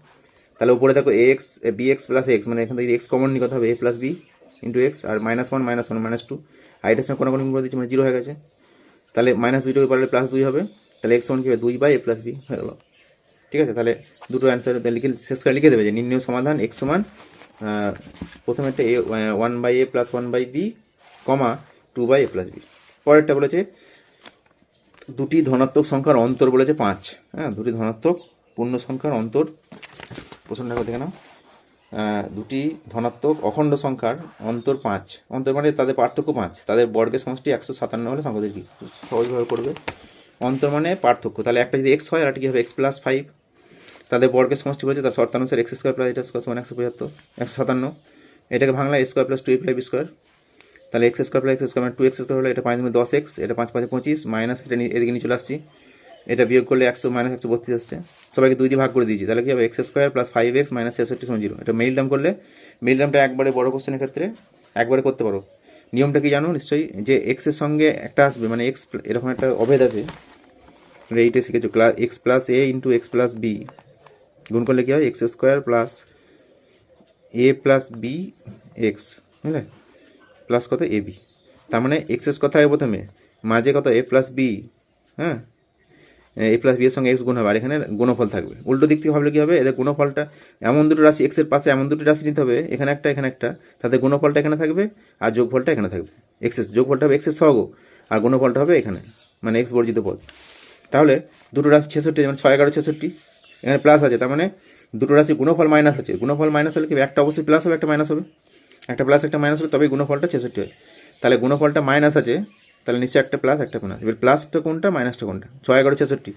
তাহলে উপরে দেখো a x b x plus x, মানে এখান থেকে এক্স কমন নিয়ে কথা হবে a plus b into x, আর মাইনাস ওয়ান মাইনাস টু, আর এটার সঙ্গে কোনাকুনি গুণ করে দিচ্ছি মানে জিরো হয়ে গেছে, তাহলে মাইনাস দুইটাকে পারলে প্লাস দুই হবে, তাহলে এক্স ওয়ান কী হবে, দুই বাই এ প্লাস বি হয়ে গেলো। ঠিক আছে, তাহলে দুটো অ্যান্সার লিখে শেষ করে লিখে দেবে যে নির্ণয় সমাধান এক্স সমান প্রথমে একটা a one by a plus one by b comma two by a plus b. পরেরটা বলেছে দুটি ধনাত্মক সংখ্যার অন্তর বলেছে 5, হ্যাঁ দুটি ধনাত্মক পূর্ণ সংখ্যার অন্তর, প্রশ্নটা দেখে নাও, দুটি ধনাত্মক অখণ্ড সংখ্যার অন্তর 5, অন্তর মানে তাদের পার্থক্য 5, তাদের বর্গের সমষ্টি 157 হলে সংখ্যাদের কি সহজভাবে করবে, অন্তর মানে পার্থক্য, তাহলে একটা যদি এক্স হয় আর একটা কি হবে এক্স প্লাস 5, তাদের বর্গের সমষ্টি বলেছে তার শর্তানুসারে এক্স স্কোয়ার প্লাস এটা স্কোয়ার সমান 157, এটাকে বাংলা এ স্কোয়ার প্লাস 2 বি স্কোয়ার, তাহলে x square plus x square মানে 2x স্কোয়ার হলে এটা 5 × 10x, এটা 5 × 5 = 25, মাইনাস এটা এদিকে নিয়ে চলে আসছি, এটা বিয়োগ করলে 100 - 132 আসছে, সবাইকে 2 দিয়ে ভাগ করে দিয়েছি, তাহলে কি হবে x square plus 5x minus 66 = 0, এটা মেইল টার্ম করলে, মেইল টার্মটা একবারে বড় কোশ্চেনের ক্ষেত্রে একবারে করতে পারো। নিয়মটা কি জানো নিশ্চয়ই, যে এক্সের সঙ্গে একটা আসবে, মানে এক্স এরকম একটা অভেদ আছে, এইটা শিখেছো, এক্স প্লাস এ ইন্টু এক্স প্লাস বি গুণ করলে কী হয় এক্স স্কোয়ার প্লাস এ প্লাস বি এক্স, বুঝলে, প্লাস কত এ বি, তার মানে এক্সেস কথা হয় প্রথমে, মাঝে কত এ প্লাস বি, হ্যাঁ এ প্লাস বি এর সঙ্গে এক্স গুণ হবে, আর এখানে গুণফল থাকবে, উল্টো দিক থেকে ভাবলে কী হবে, এদের গুণফলটা এমন দুটো রাশি এক্সের পাশে এমন দুটো রাশি নিতে হবে, এখানে একটা এখানে একটা, তাদের গুণফলটা এখানে থাকবে আর যোগফলটা এখানে থাকবে, এক্সেস যোগফলটা হবে এক্সের সহগ আর গুণফলটা হবে এখানে, মানে এক্স বর্জিত পদ। তাহলে দুটো রাশি 66, যেমন 6 11 66, এখানে প্লাস আছে, তার মানে দুটো রাশি গুণফল মাইনাস আছে, গুণফল মাইনাস হলে কি একটা অবশ্যই প্লাস হবে একটা মাইনাস হবে, একটা প্লাস একটা মাইনাস হলে তবেই গুণফলটা 66 হয়, তাহলে গুণফলটা মাইনাস আছে, তাহলে নিশ্চয়ই একটা প্লাস একটা মাইনাস, এবার প্লাসটা কোনটা মাইনাসটা কোনটা, 6 11 66,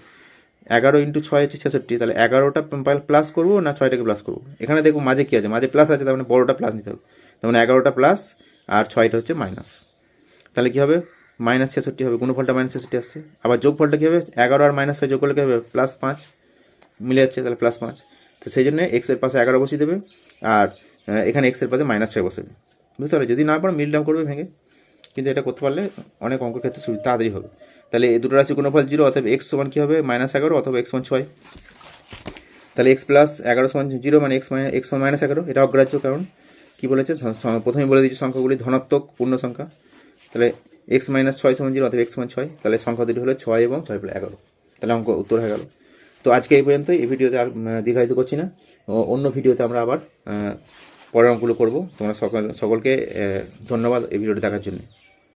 11 × 6 হচ্ছে 66, তাহলে 11টা প্লাস করবো না 6টাকে প্লাস করবো, এখানে দেখবো মাঝে কী আছে, মাঝে প্লাস আছে, তার মানে বড়োটা প্লাস নিতে হবে, তার মানে 11টা প্লাস আর 6টা হচ্ছে মাইনাস, তাহলে কী হবে মাইনাস 66 হবে, গুণফলটা মাইনাস 66 আসছে, আবার যোগফলটা কী হবে 11 আর মাইনাস 6 যোগ করলে কী হবে প্লাস 5 মিলে যাচ্ছে, তাহলে প্লাস 5, তো সেই জন্য এক্সের পাশে 11 বসিয়ে দেবে আর এখানে এক্সের পাশে -6 বসাবে, বুঝতে পারলে, যদি না পারো মিল ডাউন করবে ভেঙে, কিন্তু এটা করতে পারলে অনেক অঙ্কের ক্ষেত্রে তাড়াতাড়ি হবে। তাহলে এই দুটো রাশি গুণফল 0, অথবা এক্স সমান কী হবে -11 অথবা এক্স সমান 6, তাহলে এক্স প্লাস 11 সমান 0 মানে এক্স সমান -11, এটা অগ্রাহ্য, কারণ কী বলেছে প্রথমেই বলে দিয়েছে সংখ্যাগুলি ধনাত্মক পূর্ণ সংখ্যা, তাহলে এক্স -6 সমান 0 অথবা এক্স সমান 6, তাহলে সংখ্যা দুটি হলো 6 এবং 6 + 11, তাহলে অঙ্ক উত্তর হয়ে গেল। তো আজকে এই পর্যন্তই, এই ভিডিওতে আর দীর্ঘায়িত করছি না, অন্য ভিডিওতে আমরা আবার পরের অঙ্কগুলো করবো। তোমরা সকলকে ধন্যবাদ এই ভিডিওটি দেখার জন্য।